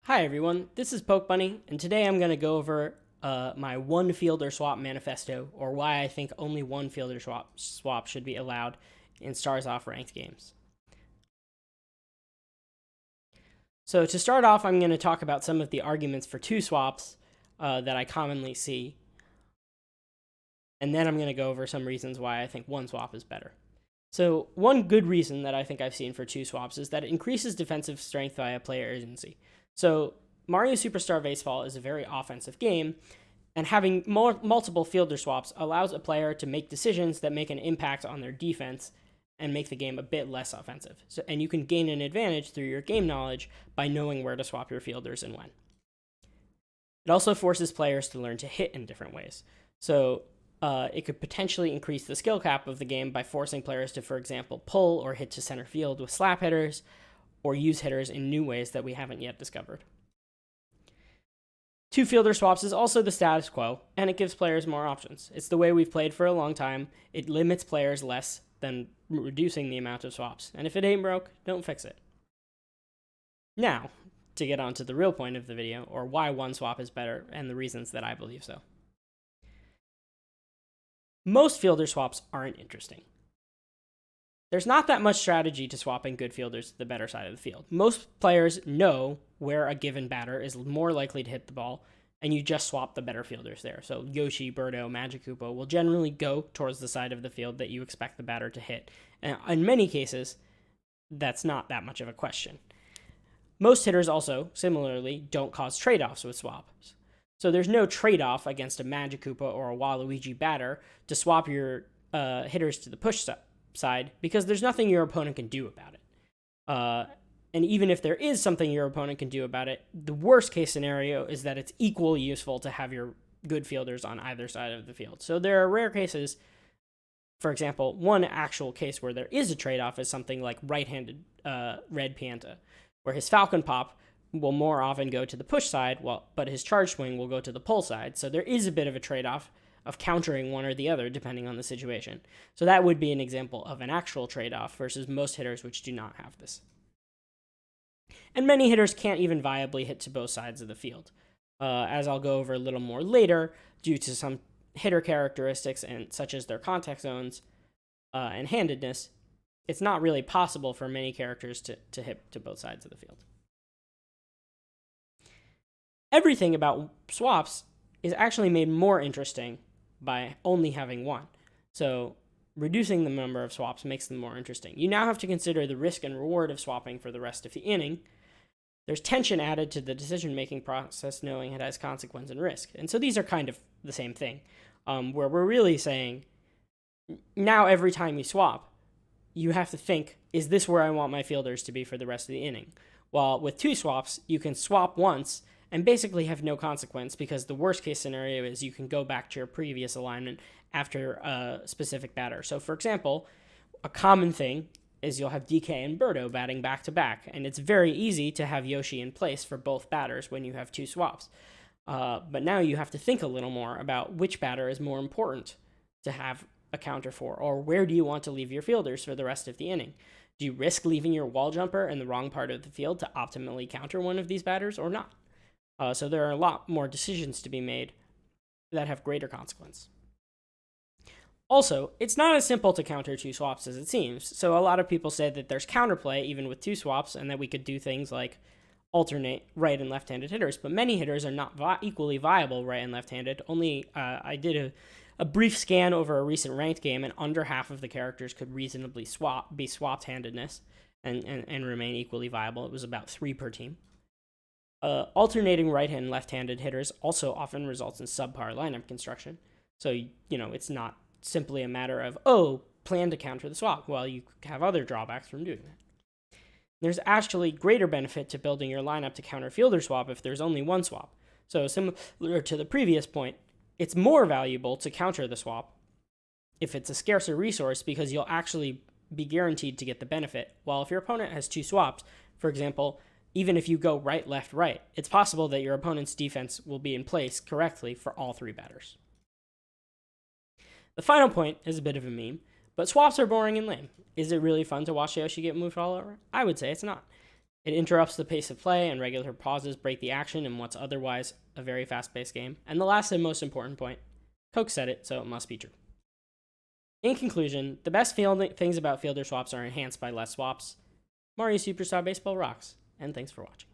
Hi everyone, this is Poke Bunny, and today I'm going to go over my one fielder swap manifesto, or why I think only one fielder swap should be allowed in Stars Off ranked games. So to start off, I'm going to talk about some of the arguments for two swaps that I commonly see, and then I'm going to go over some reasons why I think one swap is better. So one good reason that I think I've seen for two swaps is that it increases defensive strength via player urgency. So Mario Superstar Baseball is a very offensive game, and having multiple fielder swaps allows a player to make decisions that make an impact on their defense and make the game a bit less offensive. And you can gain an advantage through your game knowledge by knowing where to swap your fielders and when. It also forces players to learn to hit in different ways. So it could potentially increase the skill cap of the game by forcing players to, for example, pull or hit to center field with slap hitters, or use hitters in new ways that we haven't yet discovered. Two fielder swaps is also the status quo, and it gives players more options. It's the way we've played for a long time. It limits players less than reducing the amount of swaps, and if it ain't broke, don't fix it. Now, to get on to the real point of the video, or why one swap is better, and the reasons that I believe so. Most fielder swaps aren't interesting. There's not that much strategy to swapping good fielders to the better side of the field. Most players know where a given batter is more likely to hit the ball, and you just swap the better fielders there. So Yoshi, Birdo, Magikoopa will generally go towards the side of the field that you expect the batter to hit. And in many cases, that's not that much of a question. Most hitters also, similarly, don't cause trade-offs with swaps. So there's no trade-off against a Magikoopa or a Waluigi batter to swap your hitters to the push side, because there's nothing your opponent can do about it. And even if there is something your opponent can do about it, the worst case scenario is that it's equally useful to have your good fielders on either side of the field. So there are rare cases. For example, one actual case where there is a trade-off is something like right-handed Red Pianta, where his Falcon Pop will more often go to the push side, but his charge swing will go to the pull side. So there is a bit of a trade-off of countering one or the other depending on the situation. So that would be an example of an actual trade-off versus most hitters which do not have this. And many hitters can't even viably hit to both sides of the field. As I'll go over a little more later, due to some hitter characteristics and such as their contact zones and handedness, it's not really possible for many characters to hit to both sides of the field. Everything about swaps is actually made more interesting by only having one. So reducing the number of swaps makes them more interesting. You now have to consider the risk and reward of swapping for the rest of the inning. There's tension added to the decision-making process, knowing it has consequence and risk. And so these are kind of the same thing, where we're really saying, now every time you swap, you have to think, is this where I want my fielders to be for the rest of the inning? While with two swaps, you can swap once and basically have no consequence, because the worst case scenario is you can go back to your previous alignment after a specific batter. So for example, a common thing is you'll have DK and Birdo batting back to back, and it's very easy to have Yoshi in place for both batters when you have two swaps. But now you have to think a little more about which batter is more important to have a counter for, or where do you want to leave your fielders for the rest of the inning? Do you risk leaving your wall jumper in the wrong part of the field to optimally counter one of these batters or not? So there are a lot more decisions to be made that have greater consequence. Also, it's not as simple to counter two swaps as it seems. So a lot of people say that there's counterplay even with two swaps, and that we could do things like alternate right and left-handed hitters. But many hitters are not equally viable right and left-handed. Only I did a brief scan over a recent ranked game, and under half of the characters could reasonably be swapped handedness and remain equally viable. It was about 3 per team. Alternating right and left-handed hitters also often results in subpar lineup construction. So, it's not simply a matter of, plan to counter the swap. Well, you have other drawbacks from doing that. There's actually greater benefit to building your lineup to counter fielder swap if there's only one swap. So similar to the previous point, it's more valuable to counter the swap if it's a scarcer resource, because you'll actually be guaranteed to get the benefit. While if your opponent has two swaps, for example, even if you go right, left, right, it's possible that your opponent's defense will be in place correctly for all 3 batters. The final point is a bit of a meme, but swaps are boring and lame. Is it really fun to watch Yoshi get moved all over? I would say it's not. It interrupts the pace of play, and regular pauses break the action in what's otherwise a very fast-paced game. And the last and most important point, Coke said it, so it must be true. In conclusion, the best things about fielder swaps are enhanced by less swaps. Mario Superstar Baseball rocks, and thanks for watching.